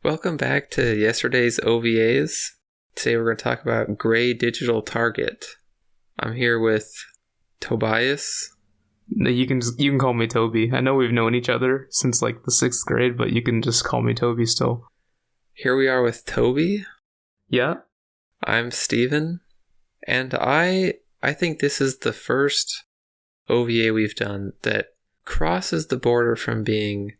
Welcome back to yesterday's OVAs. Today we're going to talk about Gray Digital Target. I'm here with Tobias. No, you can call me Toby. I know we've known each other since like the 6th grade, but you can just call me Toby still. Here we are with Toby. Yeah. I'm Steven. And I think this is the first OVA we've done that crosses the border from being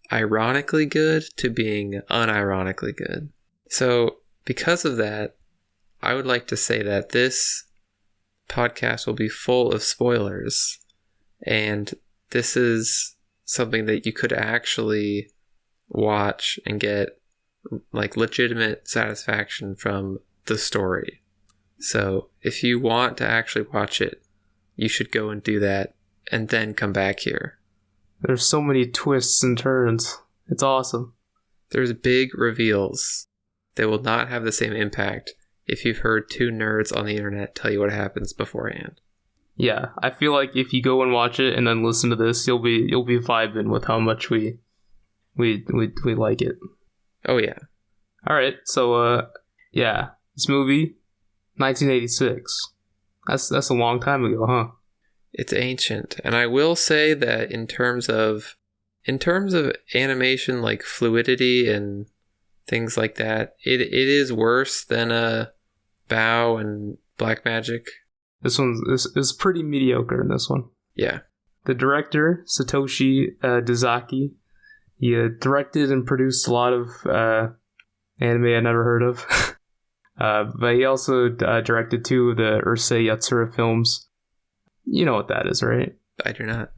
ironically good to being unironically good. So because of that, I would like to say that this podcast will be full of spoilers, and this is something that you could actually watch and get like legitimate satisfaction from the story. So if you want to actually watch it, you should go and do that and then come back here. There's so many twists and turns. It's awesome. There's big reveals. They will not have the same impact if you've heard two nerds on the internet tell you what happens beforehand. Yeah, I feel like if you go and watch it and then listen to this, you'll be vibing with how much we like it. Oh yeah. All right. So yeah, this movie 1986. That's a long time ago, huh? It's ancient, and I will say that in terms of animation, like fluidity and things like that, it is worse than Bow and Black Magic. This is pretty mediocre in this one. Yeah. The director, Satoshi Dezaki, he directed and produced a lot of anime I never heard of. But he also directed 2 of the Urusei Yatsura films. You know what that is, right? I do not.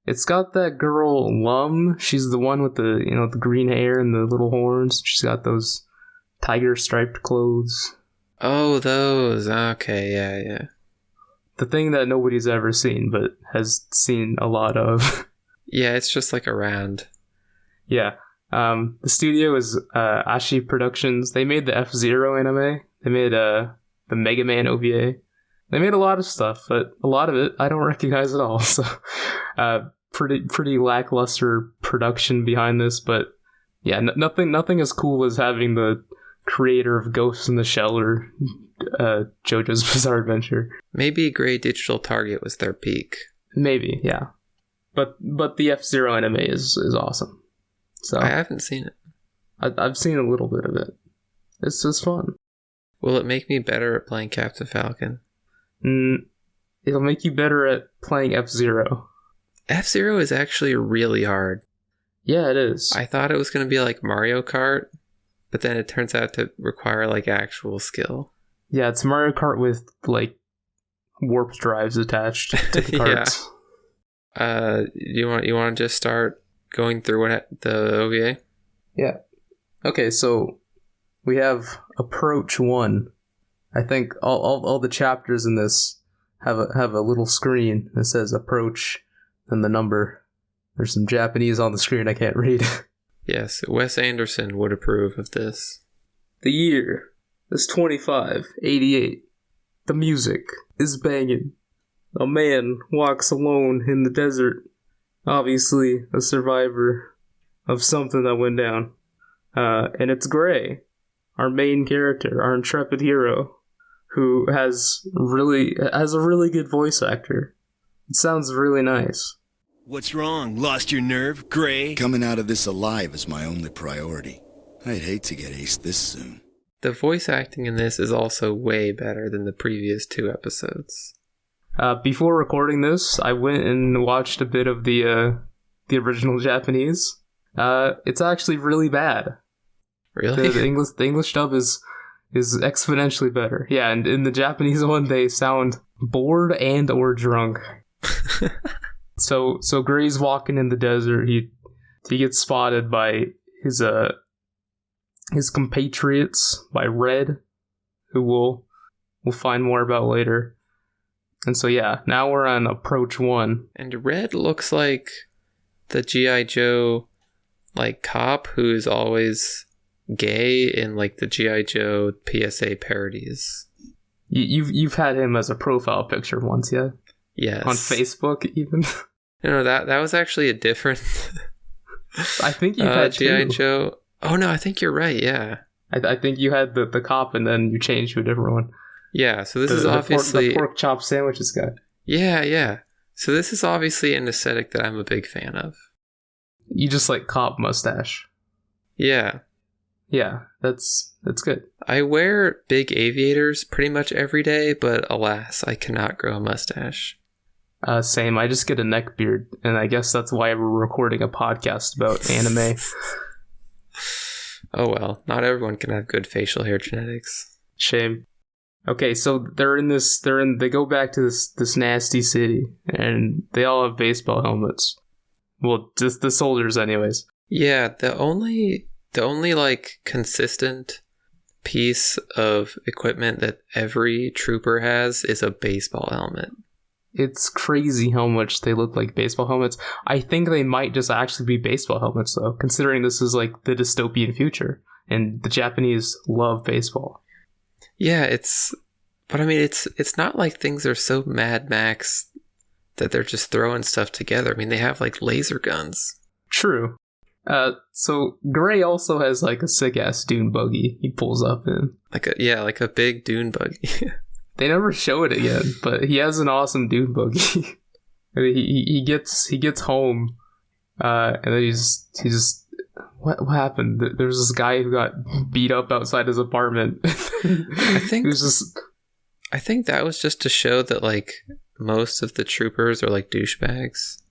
It's got that girl Lum. She's the one with the the green hair and the little horns. She's got those tiger striped clothes. Oh, those. Okay, yeah. The thing that nobody's ever seen, but has seen a lot of. Yeah, it's just like around. Yeah. The studio is Ashi Productions. They made the F-Zero anime. They made the Mega Man OVA. They made a lot of stuff, but a lot of it I don't recognize at all. So, pretty lackluster production behind this. But yeah, nothing as cool as having the creator of Ghost in the Shell or JoJo's Bizarre Adventure. Maybe Gray Digital Target was their peak. Maybe, yeah. But the F-Zero anime is awesome. So I haven't seen it. I've seen a little bit of it. It's just fun. Will it make me better at playing Captain Falcon? It'll make you better at playing F-Zero. F-Zero is actually really hard. Yeah, it is. I thought it was going to be like Mario Kart, but then it turns out to require like actual skill. Yeah, it's Mario Kart with like warp drives attached to the carts. Yeah. You want to just start going through the OVA? Yeah. Okay, so we have Approach 1. I think all the chapters in this have a little screen that says approach and the number. There's some Japanese on the screen I can't read. Yes, Wes Anderson would approve of this. The year is 2588. The music is banging. A man walks alone in the desert. Obviously a survivor of something that went down. And it's Gray, our main character, our intrepid hero, who has a really good voice actor. It sounds really nice. What's wrong? Lost your nerve, Gray? Coming out of this alive is my only priority. I'd hate to get aced this soon. The voice acting in this is also way better than the previous 2 episodes. Before recording this, I went and watched a bit of the original Japanese. It's actually really bad. Really? The English dub is exponentially better. Yeah, and in the Japanese one, they sound bored and or drunk. So Gray's walking in the desert. He gets spotted by his compatriots, by Red, who we'll find more about later. And so yeah, now we're on Approach 1. And Red looks like the G.I. Joe like cop who is always gay in like the G.I. Joe PSA parodies. You've had him as a profile picture once, yeah? Yes. On Facebook, even? No, that was actually a different... I think you've had G.I. two. Joe. Oh no, I think you're right. Yeah. I think you had the cop and then you changed to a different one. Yeah. So this is obviously the pork chop sandwiches guy. Yeah, yeah. So this is obviously an aesthetic that I'm a big fan of. You just like cop mustache. Yeah. Yeah, that's good. I wear big aviators pretty much every day, but alas, I cannot grow a mustache. Same. I just get a neck beard, and I guess that's why we're recording a podcast about anime. Oh well, not everyone can have good facial hair genetics. Shame. Okay, so they go back to this nasty city, and they all have baseball helmets. Well, just the soldiers anyways. Yeah, the only like consistent piece of equipment that every trooper has is a baseball helmet. It's crazy how much they look like baseball helmets. I think they might just actually be baseball helmets though, considering this is like the dystopian future and the Japanese love baseball. Yeah, it's not like things are so Mad Max that they're just throwing stuff together. I mean, they have like laser guns. True. So Gray also has like a sick ass dune buggy he pulls up in. Like a big dune buggy. They never show it again, but he has an awesome dune buggy. he gets home, and then he's just what happened? There's this guy who got beat up outside his apartment. I think that was just to show that like most of the troopers are like douchebags.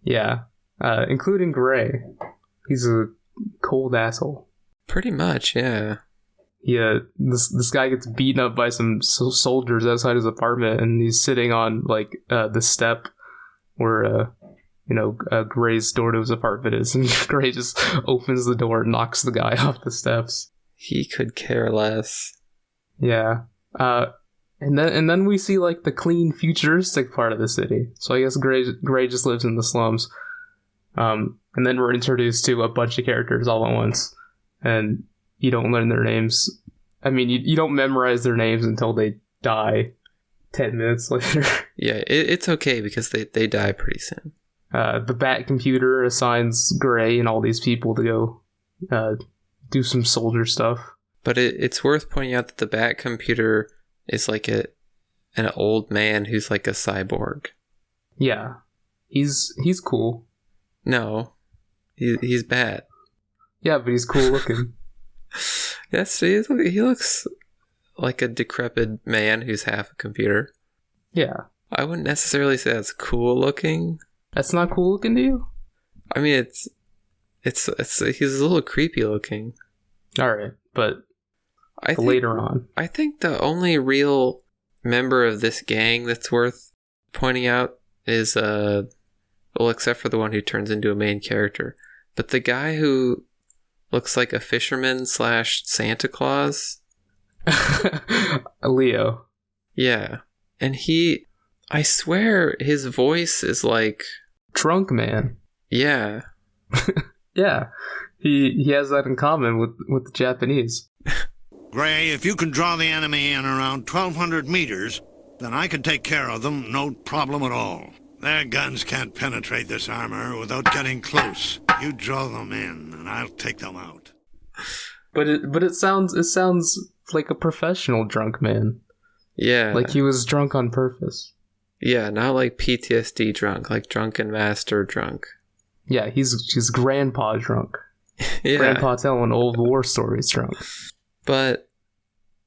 Yeah, including Gray. He's a cold asshole. Pretty much, yeah. Yeah, this guy gets beaten up by some soldiers outside his apartment, and he's sitting on like the step where Gray's door to his apartment is, and Gray just opens the door and knocks the guy off the steps. He could care less. Yeah, and then we see like the clean, futuristic part of the city. So I guess Gray just lives in the slums. And then we're introduced to a bunch of characters all at once, and you don't learn their names. I mean, you don't memorize their names until they die 10 minutes later. Yeah, it's okay because they die pretty soon. The Bat computer assigns Gray and all these people to go do some soldier stuff. But it's worth pointing out that the Bat computer is like an old man who's like a cyborg. Yeah, he's cool. No, he's bad. Yeah, but he's cool looking. Yes, he looks like a decrepit man who's half a computer. Yeah. I wouldn't necessarily say that's cool looking. That's not cool looking to you? I mean, it's he's a little creepy looking. All right, but later on. I think the only real member of this gang that's worth pointing out is well, except for the one who turns into a main character, but the guy who looks like a fisherman / Santa Claus. Leo. Yeah. And I swear his voice is like... Drunk man. Yeah. Yeah. He has that in common with the Japanese. Gray, if you can draw the enemy in around 1,200 meters, then I can take care of them, no problem at all. Their guns can't penetrate this armor without getting close. You draw them in, and I'll take them out. But it sounds like a professional drunk man. Yeah. Like he was drunk on purpose. Yeah, not like PTSD drunk, like drunken master drunk. Yeah, he's grandpa drunk. Yeah. Grandpa telling old war stories drunk. But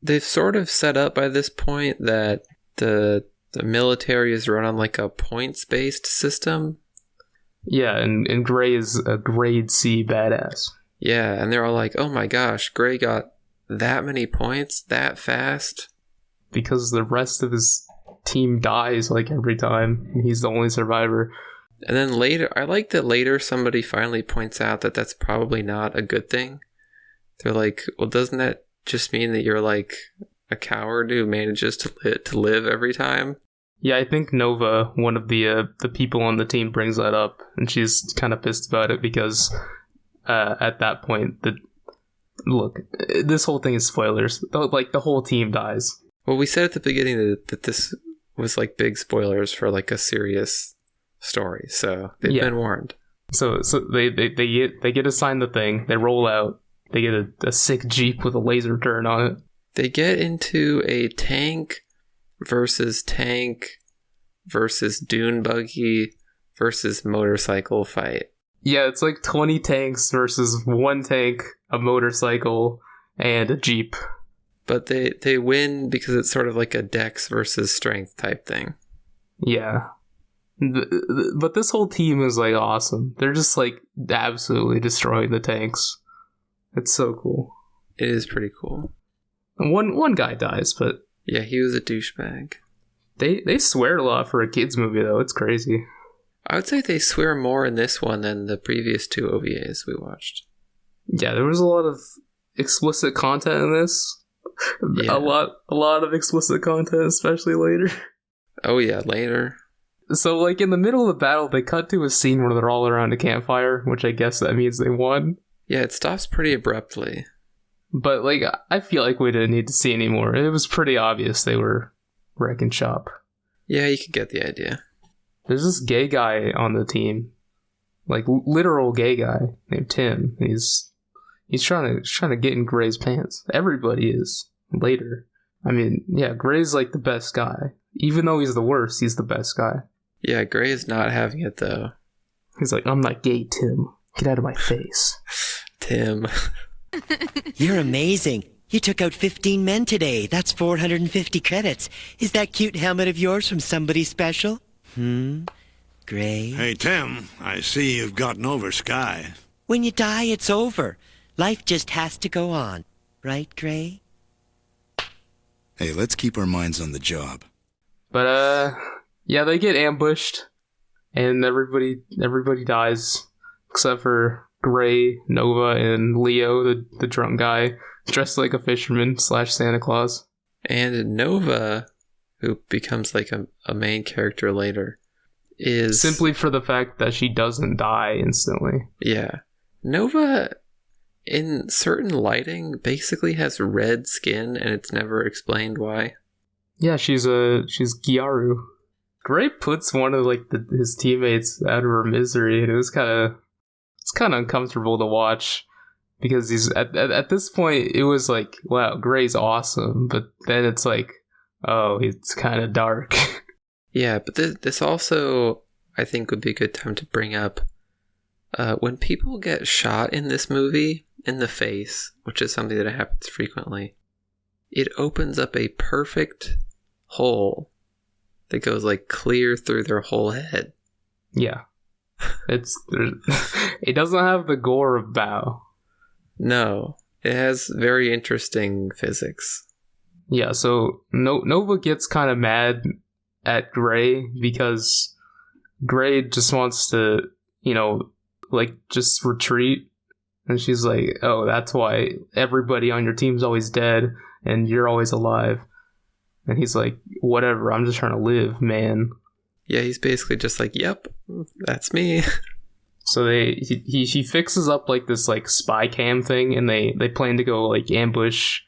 they've sort of set up by this point that the military is run on like a points-based system. Yeah, and Gray is a grade C badass. Yeah, and they're all like, oh my gosh, Gray got that many points that fast? Because the rest of his team dies like every time, and he's the only survivor. And then later, I like that later somebody finally points out that that's probably not a good thing. They're like, well, doesn't that just mean that you're like a coward who manages to live every time? Yeah, I think Nova, one of the people on the team, brings that up, and she's kind of pissed about it because at that point, look, this whole thing is spoilers. Like the whole team dies. Well, we said at the beginning that this was like big spoilers for like a serious story, so they've been warned. So they get assigned the thing. They roll out, they get a sick Jeep with a laser turret on it. They get into a tank versus dune buggy versus motorcycle fight. Yeah, it's like 20 tanks versus one tank, a motorcycle, and a Jeep. But they win because it's sort of like a dex versus strength type thing. Yeah. But this whole team is like awesome. They're just like absolutely destroying the tanks. It's so cool. It is pretty cool. One guy dies, but yeah, he was a douchebag. They swear a lot for a kids movie though. It's crazy. I would say they swear more in this one than the previous 2 OVAs we watched. Yeah, there was a lot of explicit content in this. Yeah. A lot of explicit content, especially later. Oh yeah, later. So, like, in the middle of the battle, they cut to a scene where they're all around a campfire, which I guess that means they won. Yeah, it stops pretty abruptly. But, like, I feel like we didn't need to see any more. It was pretty obvious they were wrecking shop. Yeah, you could get the idea. There's this gay guy on the team. Like, literal gay guy named Tim. He's trying to get in Gray's pants. Everybody is. Later. I mean, yeah, Gray's, like, the best guy. Even though he's the worst, he's the best guy. Yeah, Gray is not having it, though. He's like, I'm not gay, Tim. Get out of my face. Tim. You're amazing. You took out 15 men today. That's 450 credits. Is that cute helmet of yours from somebody special? Gray? Hey, Tim, I see you've gotten over Sky. When you die, it's over. Life just has to go on. Right, Gray? Hey, let's keep our minds on the job. But, yeah, they get ambushed, and everybody dies, except for Gray, Nova, and Leo, the drunk guy, dressed like a fisherman / Santa Claus. And Nova, who becomes like a main character later, is... simply for the fact that she doesn't die instantly. Yeah. Nova, in certain lighting, basically has red skin, and it's never explained why. Yeah, she's Gyaru. Gray puts one of like his teammates out of her misery, and it's kind of uncomfortable to watch because he's at this point it was like, wow, Gray's awesome, but then it's like, oh, it's kind of dark. Yeah, but this also I think would be a good time to bring up when people get shot in this movie in the face, which is something that happens frequently. It opens up a perfect hole that goes like clear through their whole head. Yeah. It doesn't have the gore of Bao. No, it has very interesting physics. Yeah, so Nova gets kind of mad at Gray because Gray just wants to, like just retreat. And she's like, oh, that's why everybody on your team's always dead and you're always alive. And he's like, whatever, I'm just trying to live, man. Yeah, he's basically just like, yep, that's me. So he fixes up like this like spy cam thing, and they plan to go like ambush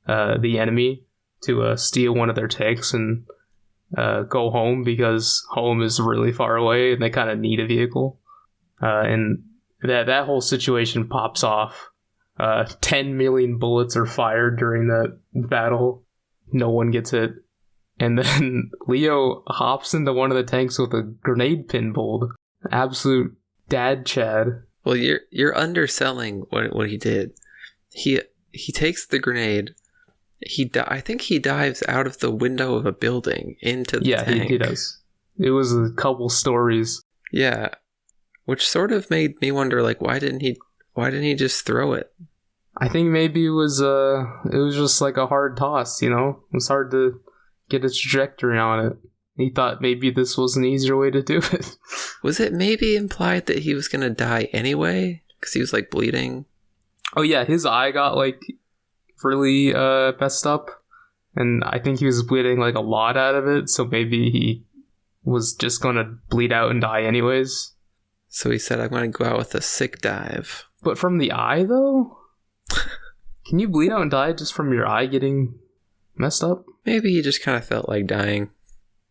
the enemy to steal one of their tanks and go home because home is really far away and they kind of need a vehicle. And that whole situation pops off. 10 million bullets are fired during that battle. No one gets hit. And then Leo hops into one of the tanks with a grenade pinball. Absolute dad Chad. Well, you're underselling what he did. He takes the grenade. I think he dives out of the window of a building into the tank. Yeah, he does. It was a couple stories. Yeah, which sort of made me wonder, like, why didn't he just throw it? I think maybe it was just like a hard toss, It was hard to get a trajectory on it. He thought maybe this was an easier way to do it. Was it maybe implied that he was going to die anyway? Because he was, like, bleeding? Oh, yeah, his eye got, like, really messed up. And I think he was bleeding, like, a lot out of it. So maybe he was just going to bleed out and die anyways. So he said, I'm going to go out with a sick dive. But from the eye, though? Can you bleed out and die just from your eye getting messed up? Maybe he just kind of felt like dying.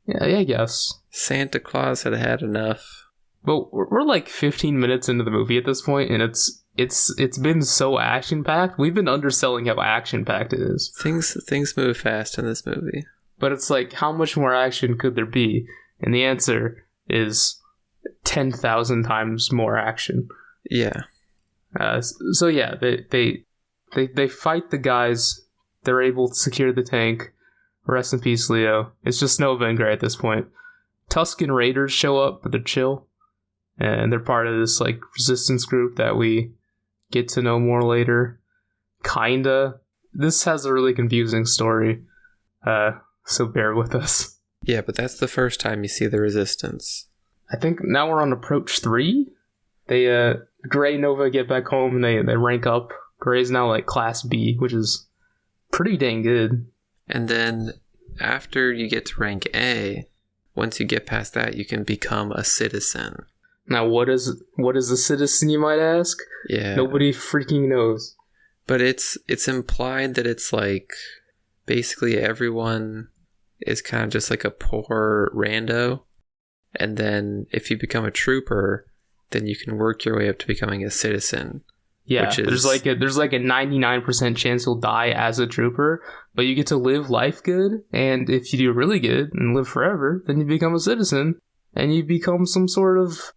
Yeah, I guess. Santa Claus had enough. But we're like 15 minutes into the movie at this point, and it's it's been so action packed. We've been underselling how action packed it is. Things move fast in this movie. But it's like, how much more action could there be? And the answer is 10,000 times more action. Yeah. So yeah, they fight the guys. They're able to secure the tank. Rest in peace, Leo. It's just Nova and Gray at this point. Tusken Raiders show up, but they're chill. And they're part of this like resistance group that we get to know more later. Kinda. This has a really confusing story. So bear with us. Yeah, but that's the first time you see the resistance. I think now we're on approach 3. They Gray and Nova get back home and they rank up. Gray's now like class B, which is pretty dang good. And then after you get to rank A, once you get past that, you can become a citizen. Now, what is a citizen, you might ask? Yeah. Nobody freaking knows. But it's implied that it's like basically everyone is kind of just like a poor rando. And then if you become a trooper, then you can work your way up to becoming a citizen. Yeah, there's like a 99% chance you'll die as a trooper, but you get to live life good, and if you do really good and live forever, then you become a citizen, and you become some sort of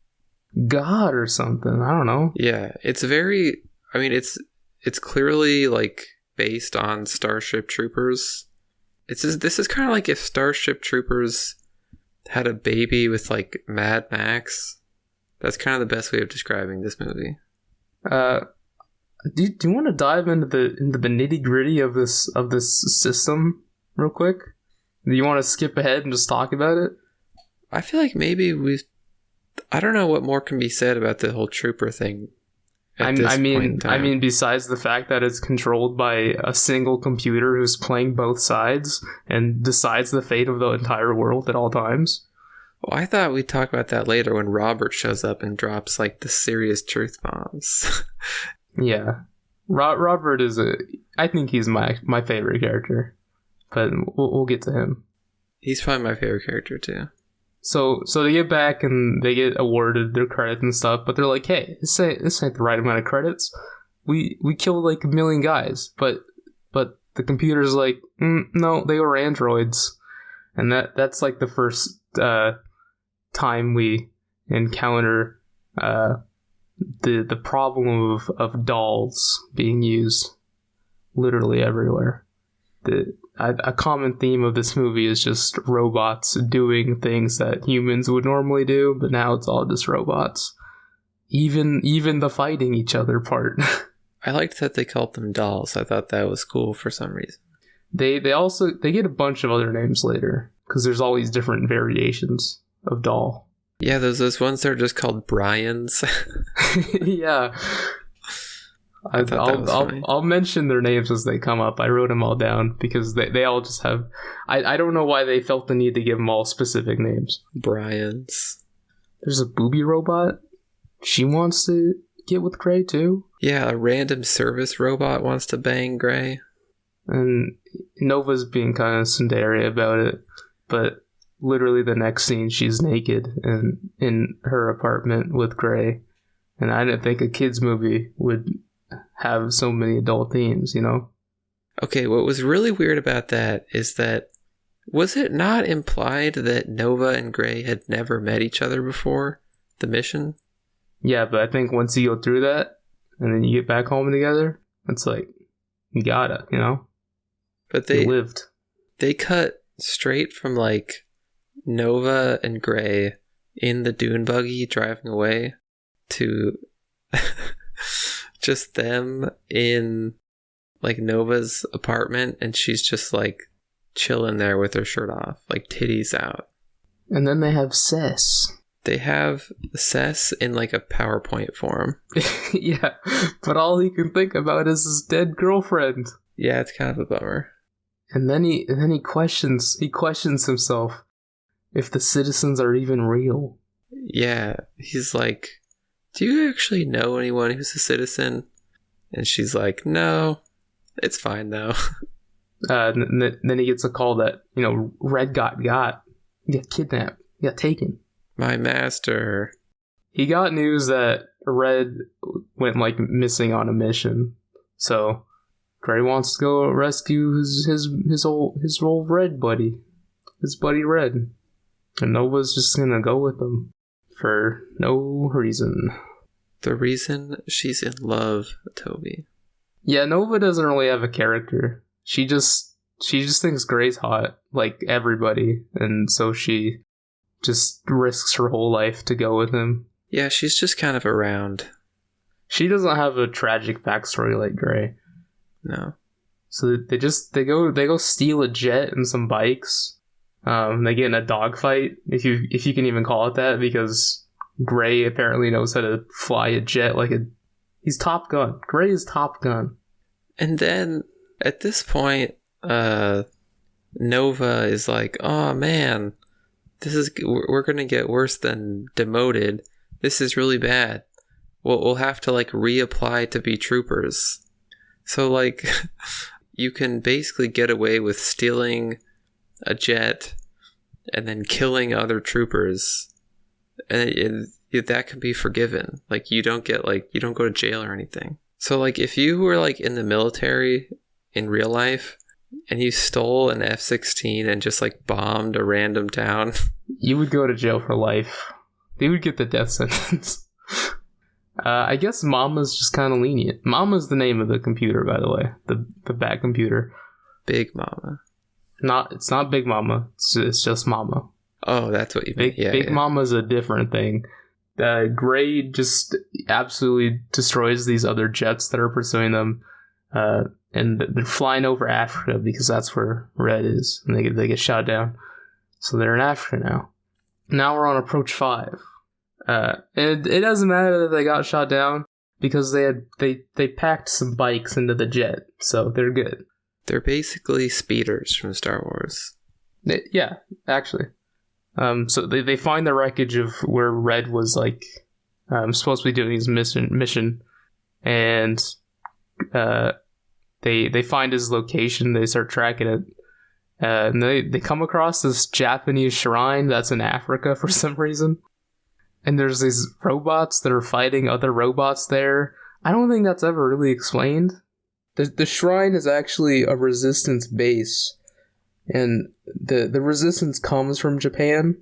god or something. I don't know. Yeah, it's very... I mean, it's clearly like based on Starship Troopers. This is kind of like if Starship Troopers had a baby with like Mad Max. That's kind of the best way of describing this movie. Do you want to dive into the nitty gritty of this system real quick? Do you want to skip ahead and just talk about it? I feel like maybe I don't know what more can be said about the whole trooper thing. I mean, besides the fact that it's controlled by a single computer who's playing both sides and decides the fate of the entire world at all times. Well, I thought we'd talk about that later when Robert shows up and drops like the serious truth bombs. Yeah, Robert is I think he's my favorite character, but we'll get to him. He's probably my favorite character too. So they get back and they get awarded their credits and stuff, but they're like, hey, this ain't the right amount of credits. We killed like 1 million guys, but the computer's like, no, they were androids, and that's like the first time we encounter the problem of dolls being used literally everywhere. A common theme of this movie is just robots doing things that humans would normally do, but now it's all just robots. Even the fighting each other part. I liked that they called them dolls. I thought that was cool for some reason. They get a bunch of other names later, because there's all these different variations of doll. Yeah, those ones that are just called Brian's. Yeah. I'll mention their names as they come up. I wrote them all down because they all just have... I don't know why they felt the need to give them all specific names. Brian's. There's a booby robot. She wants to get with Gray too. Yeah, a random service robot wants to bang Gray. And Nova's being kind of tsundere about it, but literally the next scene she's naked and in her apartment with Gray. And I didn't think a kids movie would have so many adult themes, you know? Okay, what was really weird about that is that, was it not implied that Nova and Gray had never met each other before the mission? Yeah, but I think once you go through that and then you get back home together, it's like, you gotta, you know? But they cut straight from like Nova and Gray in the dune buggy driving away to just them in like Nova's apartment, and she's just like chilling there with her shirt off, like titties out. And then they have Cess. They have Cess in like a PowerPoint form. Yeah, but all he can think about is his dead girlfriend. Yeah, it's kind of a bummer. And then he questions himself if the citizens are even real. Yeah, he's like, do you actually know anyone who's a citizen? And she's like, no, it's fine though. Then he gets a call that, you know, Red got kidnapped, got taken. My master. He got news that Red went like missing on a mission, so Gray wants to go rescue his old Red buddy, his buddy Red, and Nova's just gonna go with him for no reason. The reason she's in love, Toby. Yeah, Nova doesn't really have a character. She just thinks Gray's hot, like everybody, and so she just risks her whole life to go with him. Yeah, she's just kind of around. She doesn't have a tragic backstory like Gray. No. So they go steal a jet and some bikes. They get in a dogfight, if you can even call it that, because Gray apparently knows how to fly a jet he's Top Gun. Gray is Top Gun. And then at this point, Nova is like, "Oh man, we're gonna get worse than demoted. This is really bad. We'll have to like reapply to be troopers." So like, you can basically get away with stealing a jet and then killing other troopers, and that can be forgiven. Like you don't go to jail or anything. So like, if you were like in the military in real life and you stole an F-16 and just like bombed a random town, you would go to jail for life. They would get the death sentence. I guess Mama's just kind of lenient. Mama's the name of the computer, by the way. The bad computer. Big Mama. It's not Big Mama. It's just Mama. Oh, that's what you mean. Big Mama's a different thing. Gray just absolutely destroys these other jets that are pursuing them. And they're flying over Africa because that's where Red is. And they get shot down. So they're in Africa now. Now we're on approach 5. And it doesn't matter that they got shot down because they packed some bikes into the jet, so they're good. They're basically speeders from Star Wars. Yeah, actually. So they find the wreckage of where Red was like supposed to be doing his mission, and they find his location. They start tracking it. And they come across this Japanese shrine that's in Africa for some reason. And there's these robots that are fighting other robots there. I don't think that's ever really explained. The shrine is actually a resistance base. And the resistance comes from Japan.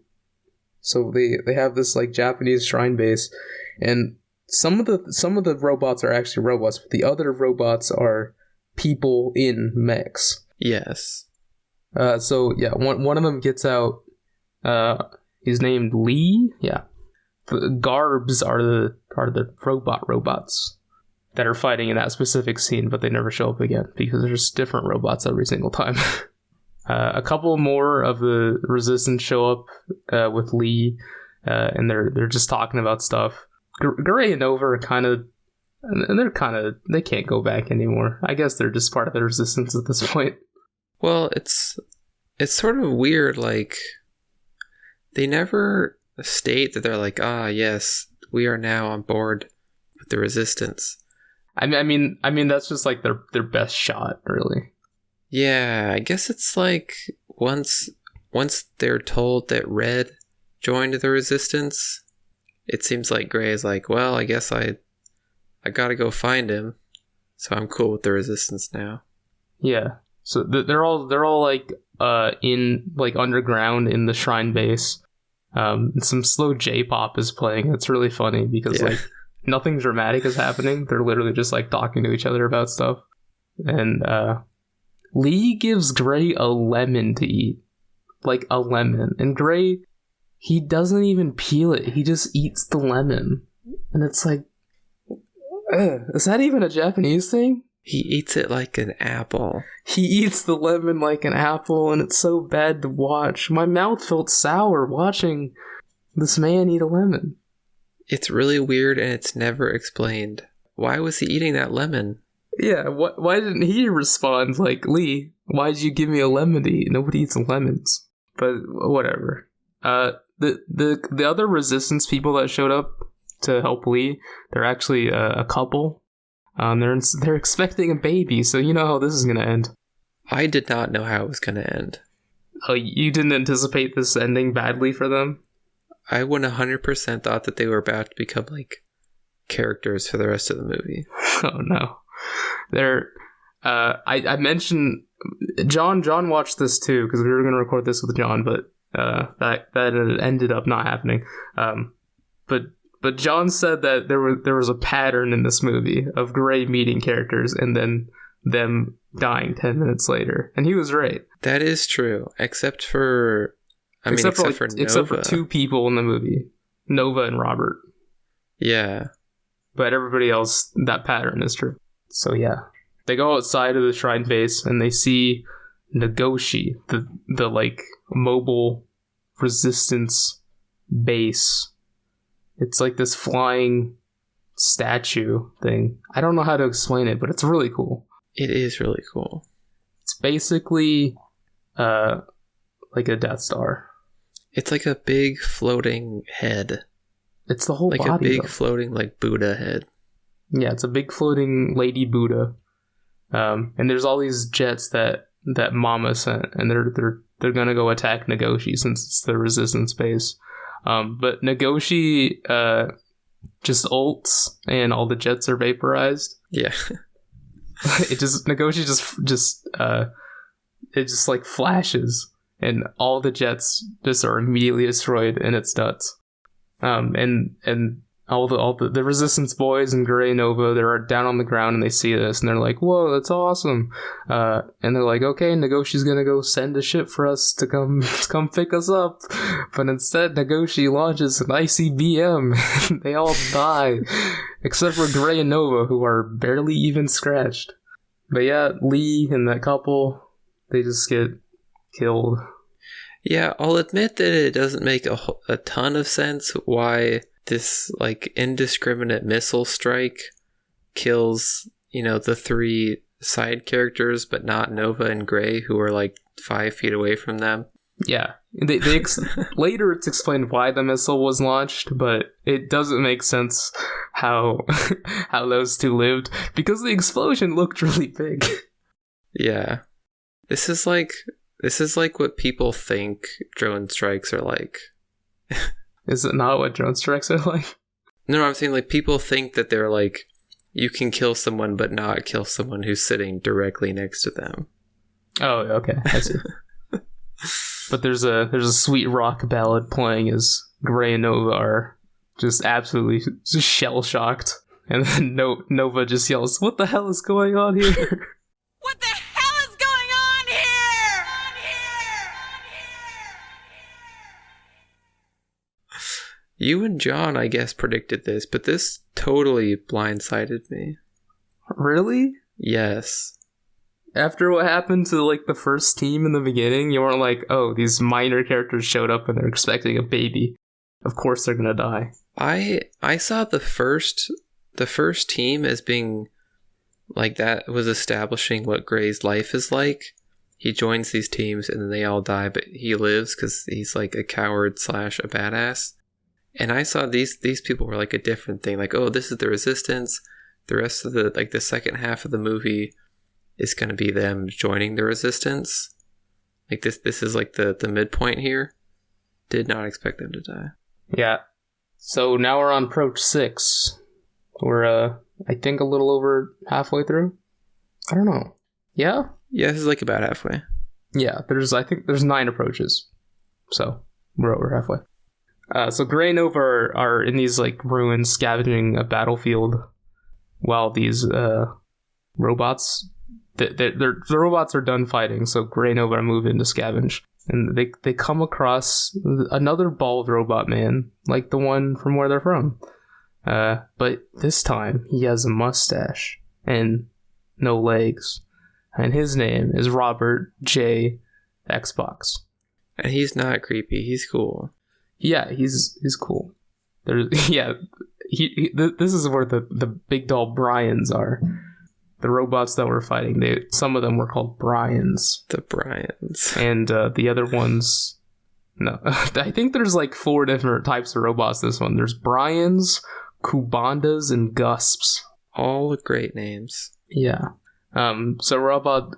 So they have this like Japanese shrine base. And some of the robots are actually robots, but the other robots are people in mechs. Yes. So yeah, one of them gets out. He's named Lee. Yeah, the Garbs are the robots that are fighting in that specific scene, but they never show up again because there's different robots every single time. A couple more of the Resistance show up with Lee, and they're just talking about stuff. Gray and Nova are kind of, and they can't go back anymore. I guess they're just part of the Resistance at this point. Well, it's sort of weird, like, they never state that they're like, yes, we are now on board with the Resistance. I mean, that's just like their best shot, really. Yeah, I guess it's like, once they're told that Red joined the Resistance, it seems like Gray is like, well, I guess I gotta go find him, so I'm cool with the Resistance now. Yeah. So they're all like in like underground in the shrine base. Some slow J-pop is playing. It's really funny because like nothing dramatic is happening. They're literally just like talking to each other about stuff. And Lee gives Gray a lemon to eat, like a lemon. And Gray, he doesn't even peel it. He just eats the lemon, and it's like, is that even a Japanese thing? He eats it like an apple. He eats the lemon like an apple, and it's so bad to watch. My mouth felt sour watching this man eat a lemon. It's really weird, and it's never explained. Why was he eating that lemon? Yeah, why didn't he respond like, Lee, why'd you give me a lemon to eat? Nobody eats lemons. But whatever. The other Resistance people that showed up to help Lee, they're actually a couple. They're expecting a baby, so you know how this is going to end. I did not know how it was going to end. Oh, you didn't anticipate this ending badly for them? I 100% thought that they were about to become, like, characters for the rest of the movie. Oh no. I mentioned John watched this too, because we were going to record this with John, but that ended up not happening. But John said that there was a pattern in this movie of Gray meeting characters and then them dying 10 minutes later, and he was right. That is true, except for Nova. Except for two people in the movie, Nova and Robert. Yeah. But everybody else, that pattern is true. So yeah. They go outside of the shrine base and they see Nagoshi, the like mobile resistance base. It's like this flying statue thing. I don't know how to explain it, but it's really cool. It is really cool. It's basically like a Death Star. It's like a big floating head. It's the whole like body. Like a big though. floating like Buddha head. Yeah, it's a big floating lady Buddha. And there's all these jets that Mama sent, and they're gonna go attack Nagoshi since it's the resistance base. But Nagoshi just ults, and all the jets are vaporized. Yeah. Nagoshi just like flashes, and all the jets just are immediately destroyed, and it's nuts. And all the resistance boys and Gray Nova, they're down on the ground and they see this and they're like, whoa, that's awesome. And they're like, okay, Nagoshi's gonna go send a ship for us to come pick us up. But instead, Nagoshi launches an ICBM. They all die, except for Gray and Nova, who are barely even scratched. But yeah, Lee and that couple, they just get killed. Yeah, I'll admit that it doesn't make a ton of sense why this like indiscriminate missile strike kills, the three side characters, but not Nova and Gray, who are like 5 feet away from them. Yeah, later it's explained why the missile was launched, but it doesn't make sense how those two lived, because the explosion looked really big. Yeah, this is like what people think drone strikes are like. Is it not what drone strikes are like? No, I'm saying like people think that they're like, you can kill someone but not kill someone who's sitting directly next to them. Oh, okay, I see. But there's a sweet rock ballad playing as Gray and Nova are just absolutely shell shocked, and then Nova just yells, "What the hell is going on here?" What the hell is going on here? You and John, I guess, predicted this, but this totally blindsided me. Really? Yes. After what happened to like the first team in the beginning, you weren't like, oh, these minor characters showed up and they're expecting a baby. Of course they're gonna die. I saw the first team as being like, that was establishing what Gray's life is like. He joins these teams and then they all die, but he lives because he's like a coward / a badass. And I saw these people were like a different thing. Like, oh, this is the resistance. The rest of the second half of the movie is going to be them joining the resistance. Like this is like the midpoint here. Did not expect them to die. Yeah. So now we're on approach 6. We're I think a little over halfway through. I don't know. Yeah? Yeah, this is like about halfway. Yeah, I think there's 9 approaches. So we're over halfway. So Gray and Nova are in these like ruins scavenging a battlefield while these robots, the robots are done fighting, so Gray and Nova move in to scavenge. And they come across another bald robot man, like the one from where they're from. But this time he has a mustache and no legs. And his name is Robert J. Xbox. And he's not creepy, he's cool. Yeah, he's cool. This is where the big doll Bryans are. The robots that we're fighting, some of them were called Bryans. The Bryans. And the other ones, no. I think there's like 4 different types of robots this one. There's Bryans, Kubandas, and Gusps. All great names. Yeah. So Robert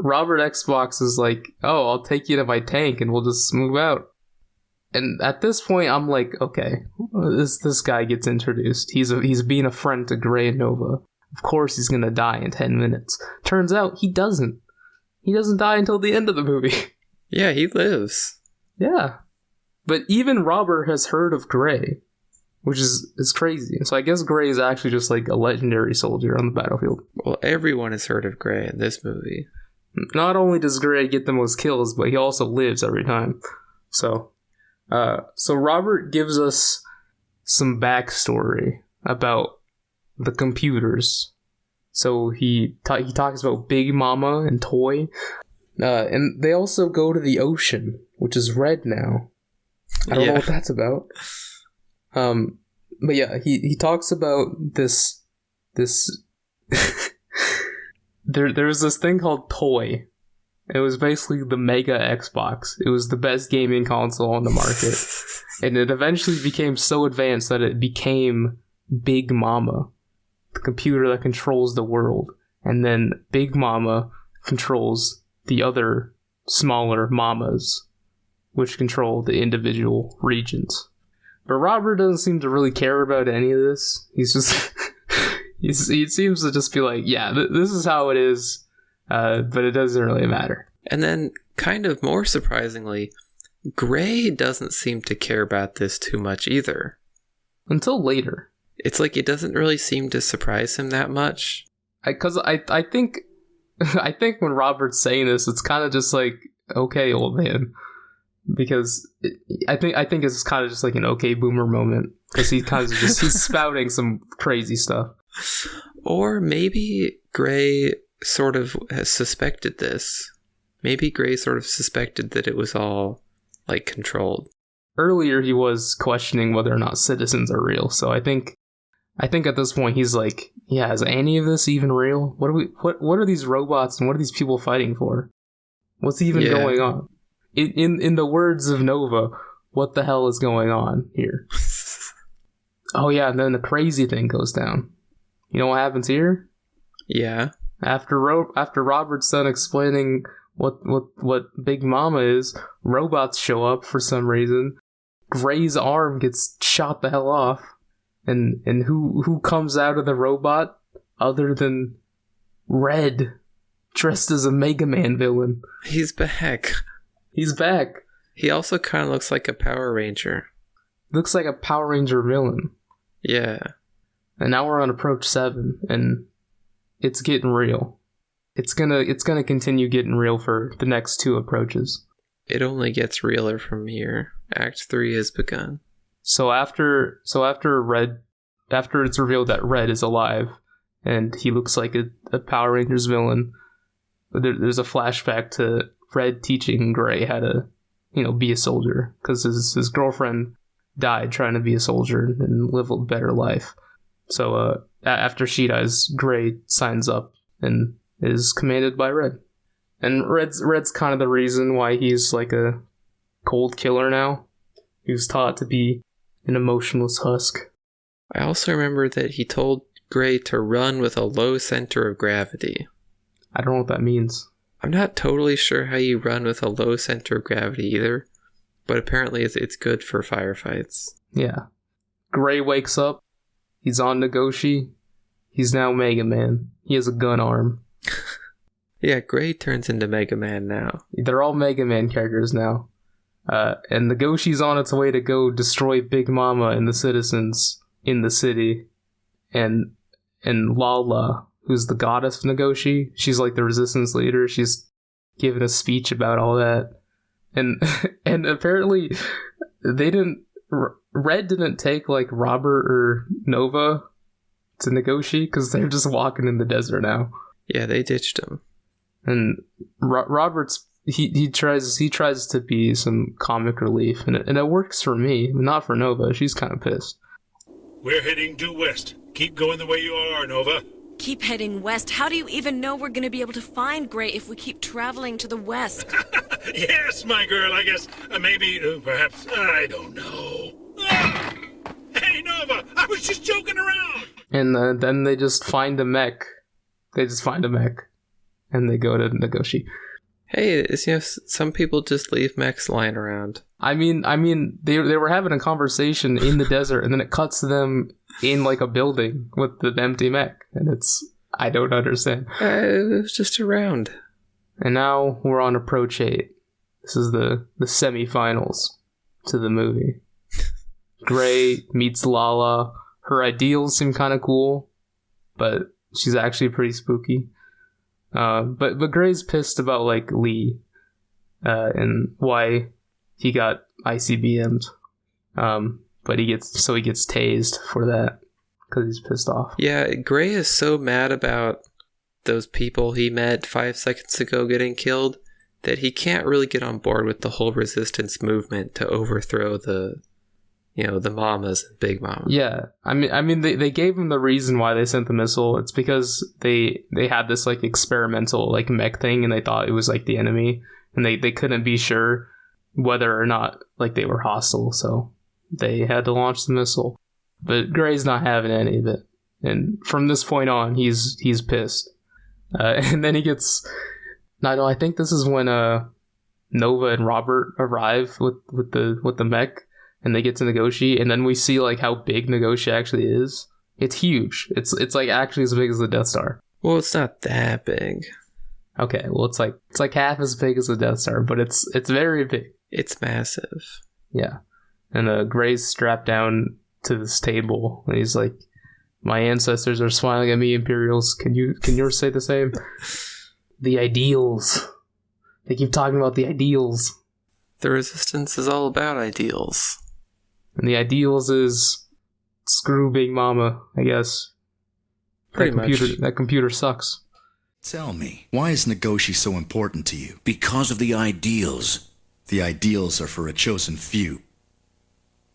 Xbox is like, oh, I'll take you to my tank and we'll just move out. And at this point, I'm like, okay, this guy gets introduced. He's being a friend to Gray and Nova. Of course he's gonna die in 10 minutes. Turns out he doesn't. He doesn't die until the end of the movie. Yeah, he lives. Yeah. But even Robert has heard of Gray, which is crazy. So I guess Gray is actually just like a legendary soldier on the battlefield. Well, everyone has heard of Gray in this movie. Not only does Gray get the most kills, but he also lives every time. So Robert gives us some backstory about the computers. So he talks about Big Mama and Toy. And they also go to the ocean, which is red now. I don't know what that's about. But yeah, he talks about this there's this thing called Toy. It was basically the Mega Xbox. It was the best gaming console on the market. And it eventually became so advanced that it became Big Mama, the computer that controls the world. And then Big Mama controls the other smaller mamas, which control the individual regions. But Robert doesn't seem to really care about any of this. He's just... he seems to just be like, yeah, this is how it is, but it doesn't really matter. And then, kind of more surprisingly, Gray doesn't seem to care about this too much either. Until later. It's like it doesn't really seem to surprise him that much. Because I think when Robert's saying this, it's kind of just like, okay, old man. Because I think it's kind of just like an okay boomer moment. Because he kind of he's spouting some crazy stuff. Or maybe Gray sort of has suspected this. Maybe Gray sort of suspected that it was all, like, controlled. Earlier he was questioning whether or not citizens are real, so I think at this point he's like, yeah, is any of this even real? What are these robots and what are these people fighting for? What's even going on? In the words of Nova, what the hell is going on here? Oh yeah, and then the crazy thing goes down. You know what happens here? Yeah. After Robert's done explaining what Big Mama is, robots show up for some reason. Gray's arm gets shot the hell off. And who comes out of the robot other than Red, dressed as a Mega Man villain? He's back. He's back. He also kind of looks like a Power Ranger. Looks like a Power Ranger villain. Yeah. And now we're on approach 7, and it's getting real. It's gonna continue getting real for the next 2 approaches. It only gets realer from here. Act 3 has begun. So after it's revealed that Red is alive, and he looks like a Power Rangers villain, there's a flashback to Red teaching Gray how to, be a soldier, because his girlfriend died trying to be a soldier and live a better life. So after she dies, Gray signs up and is commanded by Red. And Red's kind of the reason why he's like a cold killer now. He was taught to be an emotionless husk. I also remember that he told Gray to run with a low center of gravity. I don't know what that means. I'm not totally sure how you run with a low center of gravity either, but apparently it's good for firefights. Yeah. Gray wakes up. He's on Nagoshi. He's now Mega Man. He has a gun arm. Yeah, Gray turns into Mega Man now. They're all Mega Man characters now. And Nagoshi's on its way to go destroy Big Mama and the citizens in the city. And Lala, who's the goddess of Nagoshi, she's like the resistance leader. She's giving a speech about all that. And apparently Red didn't take like Robert or Nova to Nagoshi because they're just walking in the desert now. Yeah, they ditched him. And Robert's he tries to be some comic relief, and it works for me, not for Nova. She's kind of pissed. We're heading due west. Keep going the way you are, Nova. Keep heading west. How do you even know we're going to be able to find Gray if we keep traveling to the west? Yes, my girl, I guess. Maybe, perhaps, I don't know. Hey, Nova, I was just joking around. And then they just find a mech. And they go to Nagoshi. Hey, some people just leave mechs lying around. I mean, they were having a conversation in the desert, and then it cuts to them in like a building with the empty mech, and I don't understand. It was just around. And now we're on Approach 8. This is the semifinals to the movie. Gray meets Lala. Her ideals seem kind of cool, but she's actually pretty spooky. But Gray's pissed about like Lee, and why he got ICBM'd. But he gets tased for that because he's pissed off. Yeah, Gray is so mad about those people he met 5 seconds ago getting killed that he can't really get on board with the whole resistance movement to overthrow the mamas and Big Mama. Yeah, I mean, they gave him the reason why they sent the missile. It's because they had this like experimental like mech thing, and they thought it was like the enemy, and they couldn't be sure whether or not like they were hostile, so they had to launch the missile. But Gray's not having any of it, and from this point on, he's pissed. And then he gets. No, I think this is when Nova and Robert arrive with the mech. And they get to negotiate, and then we see like how big negotiate actually is. It's huge. It's like actually as big as the Death Star. Well, it's not that big. Okay, well it's like half as big as the Death Star, but it's very big. It's massive. Yeah. And Gray's strapped down to this table, and he's like, "My ancestors are smiling at me, Imperials. Can yours say the same?" The ideals. They keep talking about the ideals. The Resistance is all about ideals. And the ideals is screw Big Mama, I guess. Pretty much. That computer sucks. Tell me, why is Nagoshi so important to you? Because of the ideals. The ideals are for a chosen few.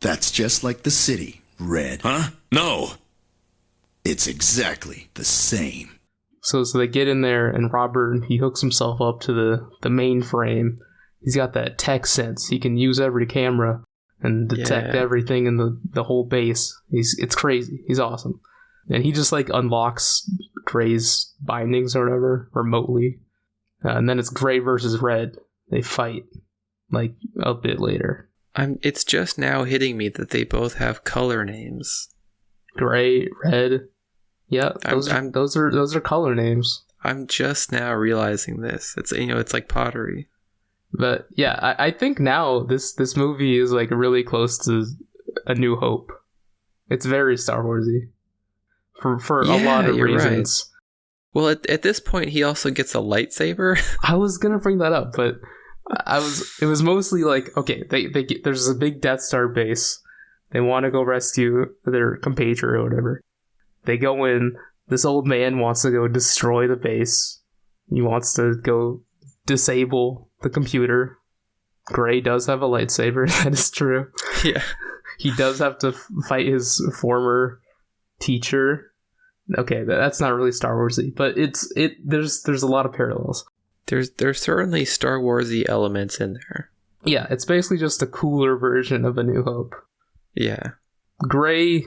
That's just like the city, Red. Huh? No. It's exactly the same. So they get in there, and Robert, he hooks himself up to the mainframe. He's got that tech sense. He can use every camera and detect everything in the whole base. It's crazy. He's awesome. And he just like unlocks Gray's bindings or whatever remotely. And then it's Gray versus Red. They fight like a bit later. It's just now hitting me that they both have color names. Gray, Red. Yeah, those are color names. I'm just now realizing this. It's like pottery. But yeah, I think now this movie is like really close to A New Hope. It's very Star Warsy for a lot of reasons. Right. Well, at this point, he also gets a lightsaber. I was gonna bring that up, but it was mostly like, okay, there's a big Death Star base. They want to go rescue their compatriot or whatever. They go in. This old man wants to go destroy the base. He wants to go disable the computer. Gray does have a lightsaber. That is true. Yeah. He does have to fight his former teacher. Okay, that's not really Star Warsy, but there's a lot of parallels. There's certainly Star Warsy elements in there. Yeah, it's basically just a cooler version of A New Hope. Yeah. Gray,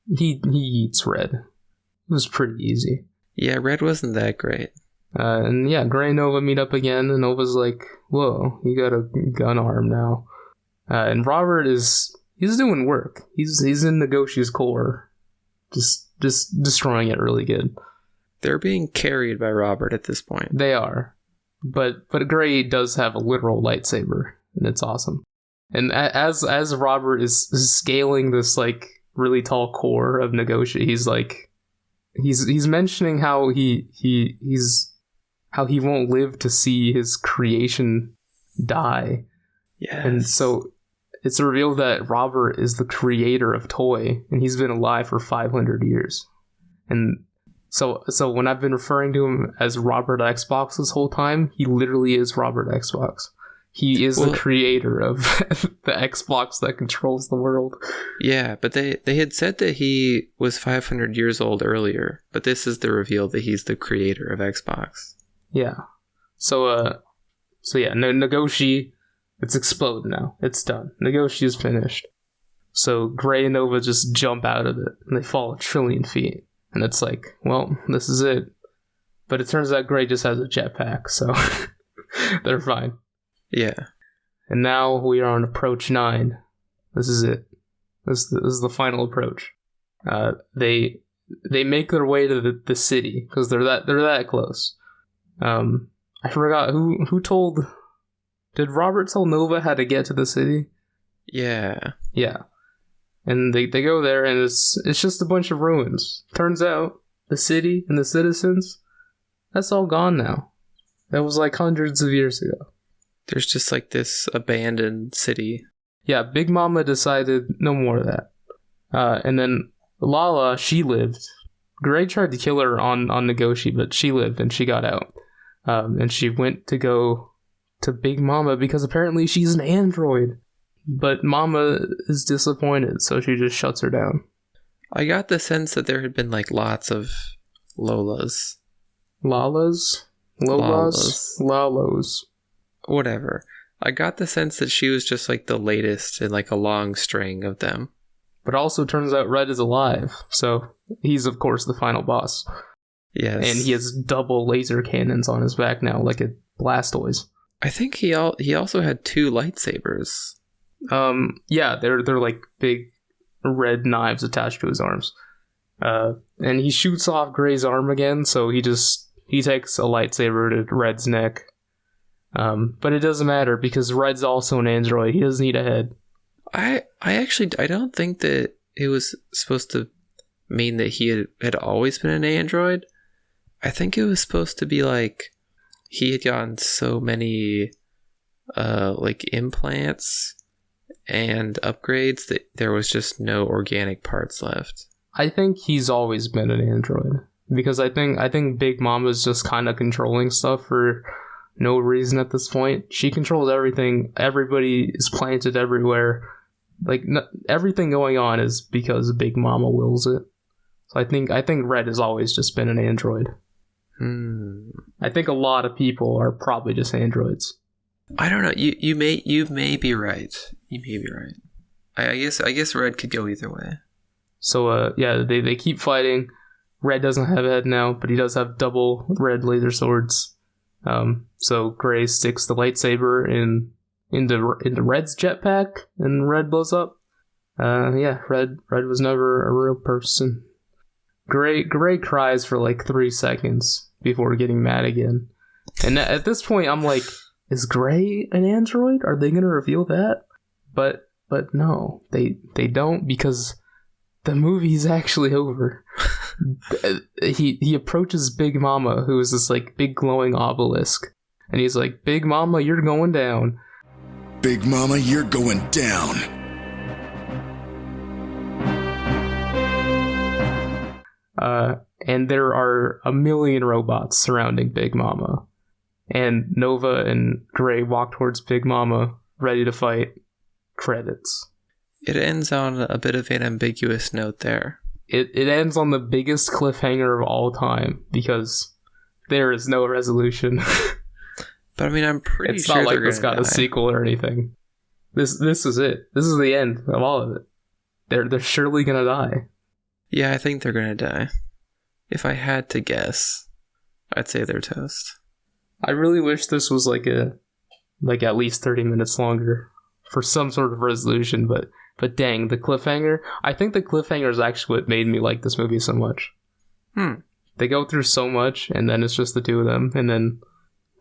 he eats Red. It was pretty easy. Yeah, Red wasn't that great. And yeah, Gray and Nova meet up again, and Nova's like, "Whoa, you got a gun arm now." And Robert he's doing work. He's in Nagoshi's core, just destroying it really good. They're being carried by Robert at this point. They are, but Gray does have a literal lightsaber, and it's awesome. And as Robert is scaling this like really tall core of Nagoshi, he's like, he's mentioning how how he won't live to see his creation die. Yes. And so it's revealed that Robert is the creator of Toy, and he's been alive for 500 years. And so when I've been referring to him as Robert Xbox this whole time, he literally is Robert Xbox. He is the creator of the Xbox that controls the world. Yeah, but they had said that he was 500 years old earlier, but this is the reveal that he's the creator of Xbox. Yeah. So yeah, Nagoshi, it's exploded now. It's done. Nagoshi is finished. So Gray and Nova just jump out of it, and they fall 1 trillion feet. And it's like, well, this is it. But it turns out Gray just has a jetpack, so They're fine. Yeah. And now we are on approach 9. This is it. This is the final approach. They make their way to the city because they're that close. I forgot who told. Did Robert tell Nova how to get to the city? Yeah. Yeah. And they go there, and it's just a bunch of ruins. Turns out the city and the citizens, that's all gone now. That was like hundreds of years ago. There's just like this abandoned city. Yeah, Big Mama decided no more of that. And then Lala, she lived. Greg tried to kill her on Nagoshi, but she lived and she got out. And she went to go to Big Mama because apparently she's an android. But Mama is disappointed, so she just shuts her down. I got the sense that there had been like lots of Lolas. Lalas? Lolas? Lalos. Whatever. I got the sense that she was just like the latest in like a long string of them. But also turns out Red is alive, so he's of course the final boss. Yes. And he has double laser cannons on his back now, like a Blastoise. I think he also had 2 lightsabers. Yeah, they're like big red knives attached to his arms. And he shoots off Gray's arm again, so he takes a lightsaber to Red's neck. But it doesn't matter because Red's also an android. He doesn't need a head. I don't think that it was supposed to mean that he had always been an android. I think it was supposed to be like he had gotten so many like implants and upgrades that there was just no organic parts left. I think he's always been an android because I think Big Mama's just kind of controlling stuff for no reason at this point. She controls everything. Everybody is planted everywhere. Like everything going on is because Big Mama wills it. So I think Red has always just been an android. I think a lot of people are probably just androids. I don't know. You may be right. You may be right. I guess Red could go either way. So yeah, they keep fighting. Red doesn't have a head now, but he does have double red laser swords. So Gray sticks the lightsaber into Red's jetpack, and Red blows up. Yeah, Red was never a real person. Gray cries for like 3 seconds before getting mad again. And at this point, I'm like, is Gray an android? Are they gonna reveal that? But no, they don't, because the movie's actually over. He approaches Big Mama, who is this like big glowing obelisk, and he's like, Big Mama, you're going down. Big Mama, you're going down. And there are a million robots surrounding Big Mama. And Nova and Gray walk towards Big Mama, ready to fight. Credits. It ends on a bit of an ambiguous note there. It ends on the biggest cliffhanger of all time, because there is no resolution. But I mean, I'm pretty it's sure not like they're this got die. a sequel or anything. This is it. This is the end of all of it. They're surely gonna die. Yeah, I think they're gonna die. If I had to guess, I'd say they're toast. I really wish this was like at least 30 minutes longer for some sort of resolution, but dang, the cliffhanger. I think the cliffhanger is actually what made me like this movie so much. They go through so much, and then it's just the two of them, and then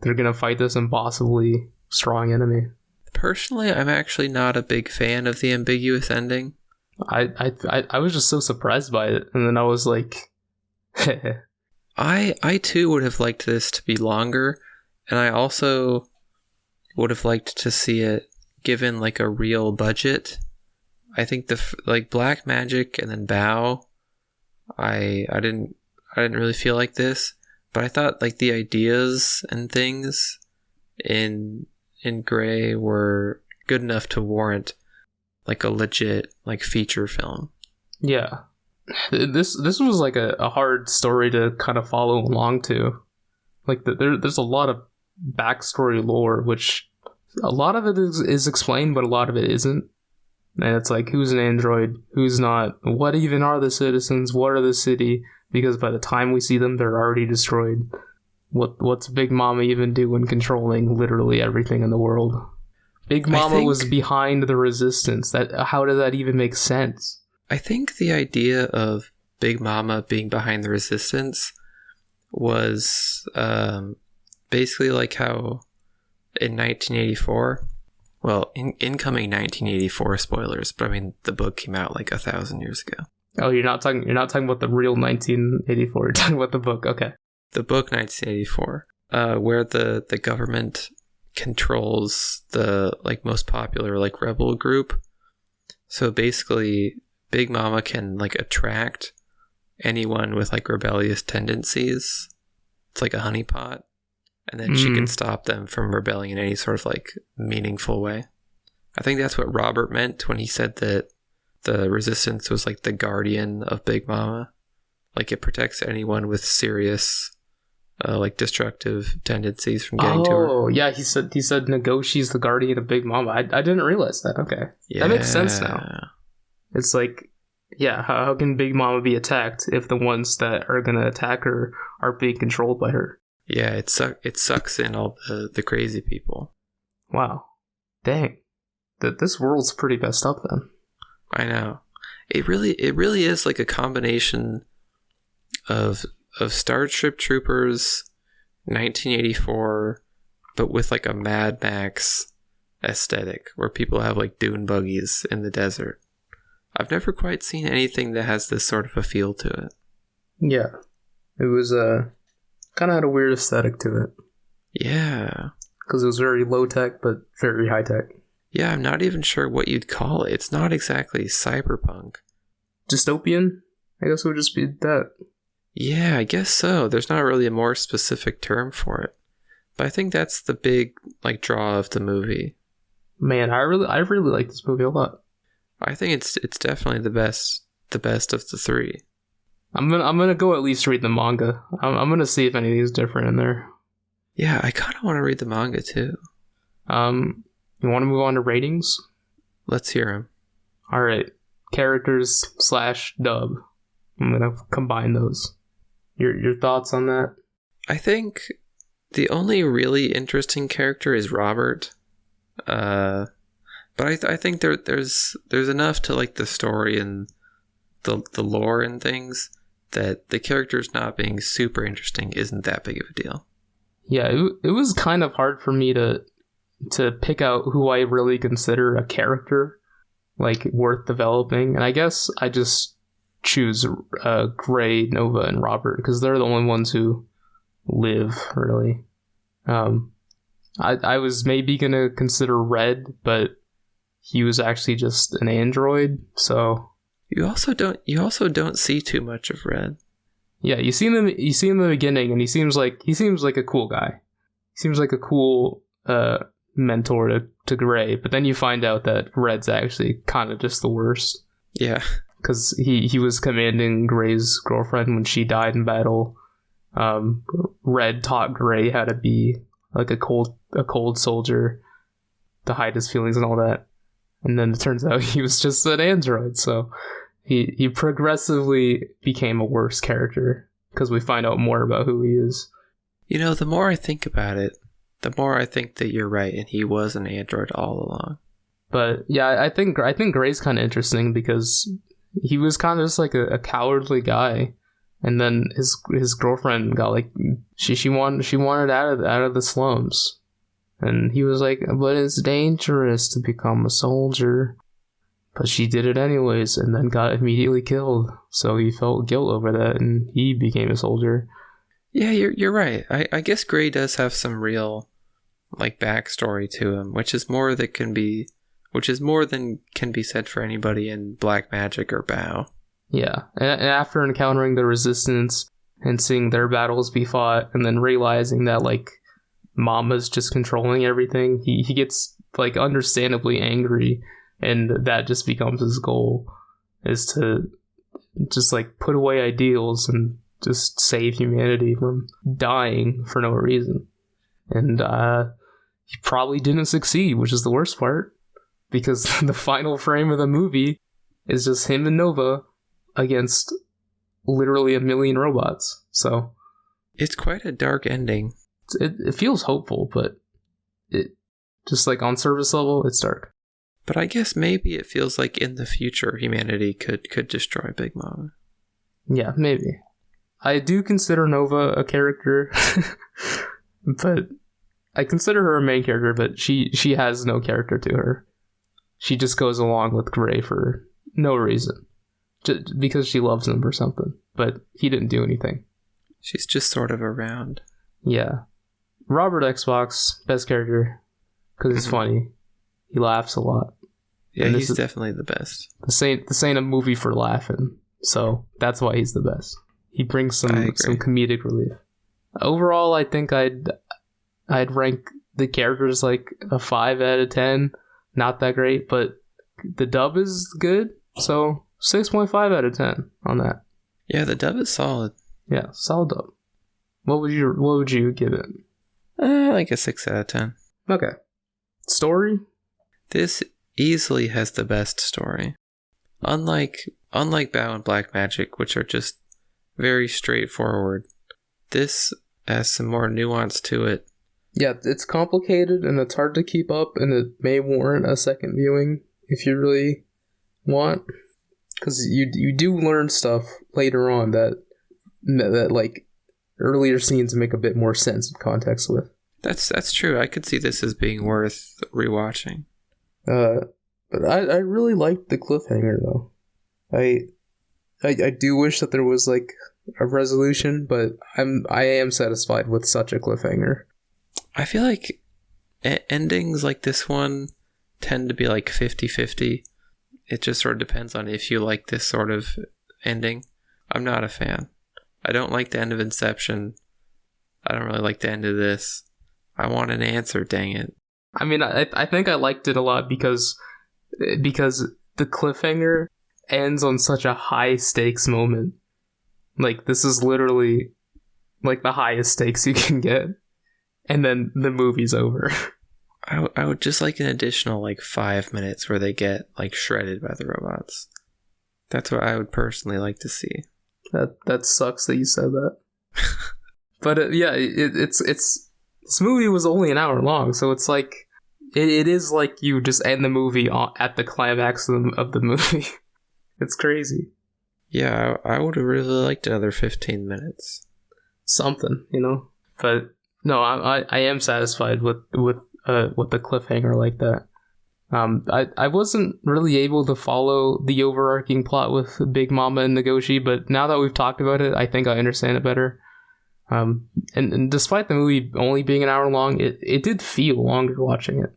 they're gonna fight this impossibly strong enemy. Personally, I'm actually not a big fan of the ambiguous ending. I was just so surprised by it, and then I was like, I too would have liked this to be longer, and I also would have liked to see it given like a real budget. I think the Black Magic and then Bow, I didn't really feel like this, but I thought like the ideas and things in Gray were good enough to warrant like a legit like feature film. Yeah. This was like a hard story to kind of follow along to. Like there's a lot of backstory lore, which a lot of it is explained, but a lot of it isn't. And it's like, who's an android, who's not, what even are the citizens, what are the city, because by the time we see them, they're already destroyed. What's Big Mama even doing controlling literally everything in the world? Big Mama was behind the resistance. How does that even make sense? I think the idea of Big Mama being behind the resistance was basically like how in 1984, well, incoming 1984 spoilers, but I mean the book came out like 1,000 years ago. Oh, you're not talking about the real 1984. You're talking about the book. Okay. The book 1984, where the government controls the like most popular like rebel group. So basically, Big Mama can like attract anyone with like rebellious tendencies. It's like a honeypot, and then she can stop them from rebelling in any sort of like meaningful way. I think that's what Robert meant when he said that the resistance was like the guardian of Big Mama. Like it protects anyone with serious like destructive tendencies from getting to her. Oh, yeah, he said Negoshi's the guardian of Big Mama. I didn't realize that. Okay. Yeah. That makes sense now. It's like, yeah, how can Big Mama be attacked if the ones that are going to attack her are being controlled by her? Yeah, it sucks in all the crazy people. Wow. Dang. This world's pretty messed up then. I know. It really is like a combination of Starship Troopers 1984, but with like a Mad Max aesthetic where people have like dune buggies in the desert. I've never quite seen anything that has this sort of a feel to it. Yeah. It was kind of had a weird aesthetic to it. Yeah. Because it was very low tech, but very high tech. Yeah, I'm not even sure what you'd call it. It's not exactly cyberpunk. Dystopian? I guess it would just be that. Yeah, I guess so. There's not really a more specific term for it. But I think that's the big like draw of the movie. Man, I really like this movie a lot. I think it's definitely the best of the three. I'm gonna go at least read the manga. I'm gonna see if anything is different in there. Yeah, I kind of want to read the manga too. You want to move on to ratings? Let's hear them. All right, characters / dub. I'm gonna combine those. Your thoughts on that? I think the only really interesting character is Robert. But I think there's enough to like the story and the lore and things that the characters not being super interesting isn't that big of a deal. Yeah, it was kind of hard for me to pick out who I really consider a character like worth developing, and I guess I just choose Gray, Nova, and Robert because they're the only ones who live really. I was maybe gonna consider Red, but he was actually just an android, so you also don't see too much of Red. Yeah, you see him in the beginning, and he seems like a cool guy. He seems like a cool mentor to Gray, but then you find out that Red's actually kind of just the worst. Yeah, because he was commanding Gray's girlfriend when she died in battle. Red taught Gray how to be like a cold soldier, to hide his feelings and all that. And then it turns out he was just an android, so he progressively became a worse character because we find out more about who he is. You know, the more I think about it, the more I think that you're right, and he was an android all along. But yeah, I think Gray's kind of interesting because he was kind of just like a cowardly guy, and then his girlfriend got like she wanted out of the slums. And he was like, but it's dangerous to become a soldier. But she did it anyways and then got immediately killed. So he felt guilt over that and he became a soldier. Yeah, you're right. I guess Gray does have some real like backstory to him, which is more than can be said for anybody in Black Magic or BOW. Yeah, and after encountering the Resistance and seeing their battles be fought and then realizing that like Mama's just controlling everything, he gets like understandably angry, and that just becomes his goal, is to just like put away ideals and just save humanity from dying for no reason. And he probably didn't succeed, which is the worst part, because the final frame of the movie is just him and Nova against literally 1 million robots. So It's quite a dark ending. It feels hopeful, but it just like on surface level, it's dark. But I guess maybe it feels like in the future humanity could destroy Big Mama. Yeah, maybe. I do consider Nova a character, but I consider her a main character, but she has no character to her. She just goes along with Gray for no reason. Just because she loves him or something. But he didn't do anything. She's just sort of around. Yeah. Robert Xbox, best character, because it's funny. He laughs a lot. Yeah, he's definitely the best. This ain't a movie for laughing, so that's why he's the best. He brings some comedic relief. Overall, I think I'd rank the characters like a 5 out of 10. Not that great, but the dub is good, so 6.5 out of 10 on that. Yeah, the dub is solid. Yeah, solid dub. What would you give it? Like a 6 out of 10. Okay. Story? This easily has the best story. Unlike Bao and Black Magic, which are just very straightforward, this has some more nuance to it. Yeah, it's complicated and it's hard to keep up, and it may warrant a second viewing if you really want, because you do learn stuff later on that like earlier scenes make a bit more sense in context with. That's true. I could see this as being worth rewatching. But I really liked the cliffhanger though. I do wish that there was like a resolution, but I am satisfied with such a cliffhanger. I feel like endings like this one tend to be like 50-50. It just sort of depends on if you like this sort of ending. I'm not a fan. I don't like the end of Inception. I don't really like the end of this. I want an answer, dang it. I mean, I think I liked it a lot because the cliffhanger ends on such a high stakes moment. Like, this is literally like the highest stakes you can get, and then the movie's over. I would just like an additional like 5 minutes where they get like shredded by the robots. That's what I would personally like to see. That sucks that you said that. But it's this movie was only an hour long, so it's like it is like you just end the movie at the climax of the movie. It's crazy. Yeah, I would have really liked another 15 minutes. Something, you know. But no, I am satisfied with the cliffhanger like that. I wasn't really able to follow the overarching plot with Big Mama and Nagoshi, but now that we've talked about it, I think I understand it better. And despite the movie only being an hour long, it did feel longer watching it.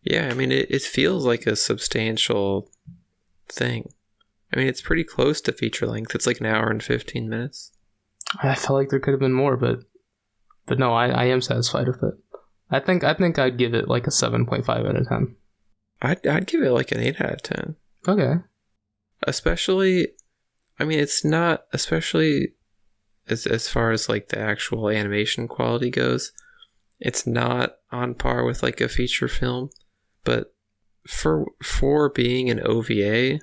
Yeah, I mean, it feels like a substantial thing. I mean, it's pretty close to feature length. It's like an hour and 15 minutes. I felt like there could have been more, but no, I am satisfied with it. I think I'd give it like a 7.5 out of 10. I'd give it like an 8 out of 10. Okay. Especially, I mean, it's not, especially as far as like the actual animation quality goes, it's not on par with like a feature film, but for being an OVA,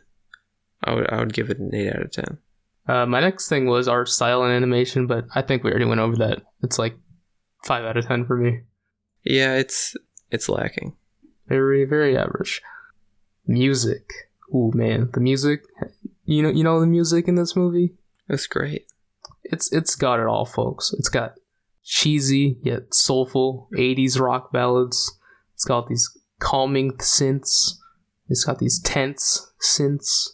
I would give it an 8 out of 10. My next thing was art style and animation, but I think we already went over that. It's like 5 out of 10 for me. Yeah, it's lacking. Very, very average. Music. Ooh, man, the music. You know the music in this movie? It's great. It's got it all, folks. It's got cheesy yet soulful 80s rock ballads. It's got these calming synths. It's got these tense synths.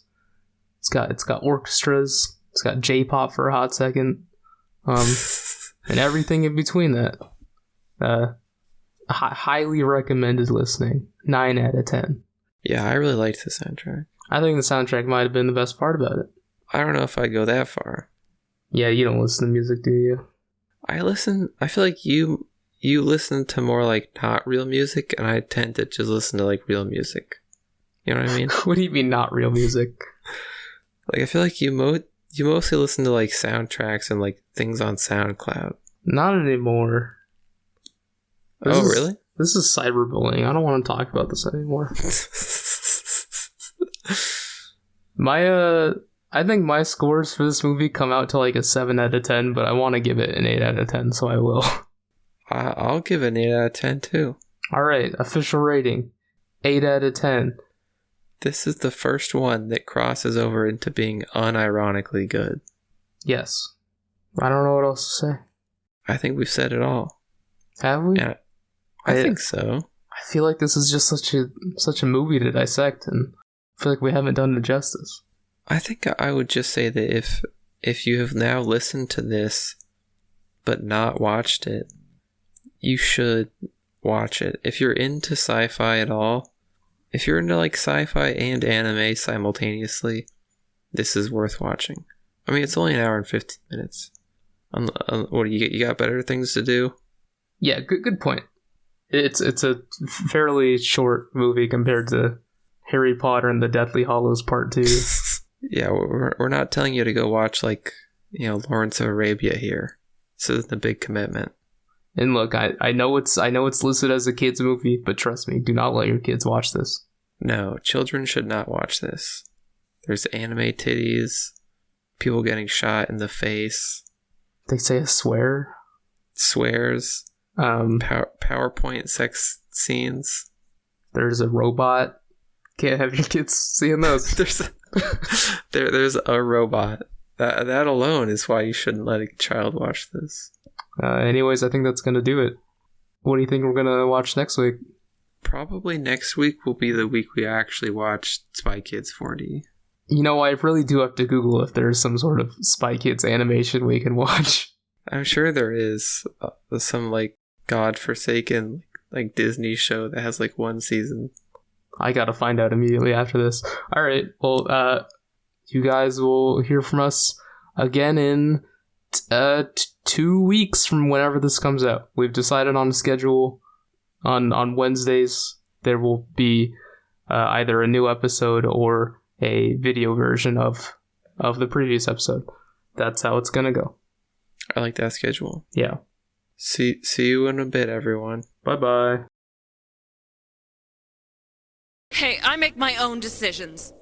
It's got orchestras. It's got J-pop for a hot second. And everything in between that. Highly recommended listening. 9 out of 10. Yeah, I really liked the soundtrack. I think the soundtrack might have been the best part about it. I don't know if I'd go that far. Yeah, you don't listen to music, do you? I feel like you listen to more like not real music, and I tend to just listen to like real music. You know what I mean? What do you mean not real music? Like, I feel like you mostly listen to like soundtracks and like things on SoundCloud. Not anymore. Really? This is cyberbullying. I don't want to talk about this anymore. I think my scores for this movie come out to like a 7 out of 10, but I want to give it an 8 out of 10, so I will. I'll give it an 8 out of 10 too. Alright, official rating. 8 out of 10. This is the first one that crosses over into being unironically good. Yes. I don't know what else to say. I think we've said it all. Have we? Yeah, I think so. I feel like this is just such a movie to dissect, and I feel like we haven't done it justice. I think I would just say that if you have now listened to this but not watched it, you should watch it. If you're into sci-fi at all, if you're into like sci-fi and anime simultaneously, this is worth watching. I mean, it's only an hour and 15 minutes. What do you got better things to do? Yeah, good point. It's a fairly short movie compared to Harry Potter and the Deathly Hallows Part 2. Yeah, we're not telling you to go watch like, Lawrence of Arabia here. This isn't a big commitment. And look, I know it's listed as a kids movie, but trust me, do not let your kids watch this. No, children should not watch this. There's anime titties, people getting shot in the face. They say a swear. Swears. PowerPoint sex scenes. There's a robot. Can't have your kids seeing those. there's a robot. That alone is why you shouldn't let a child watch this. Anyways, I think that's going to do it. What do you think we're going to watch next week? Probably next week will be the week we actually watch Spy Kids 4D. I really do have to Google if there's some sort of Spy Kids animation we can watch. I'm sure there is some like godforsaken like Disney show that has like one season. I gotta find out immediately after this. Alright, well, you guys will hear from us again in 2 weeks from whenever this comes out. We've decided on a schedule. On Wednesdays, there will be either a new episode or a video version of the previous episode. That's how it's gonna go. I like that schedule. Yeah. See you in a bit, everyone. Bye-bye. Hey, I make my own decisions.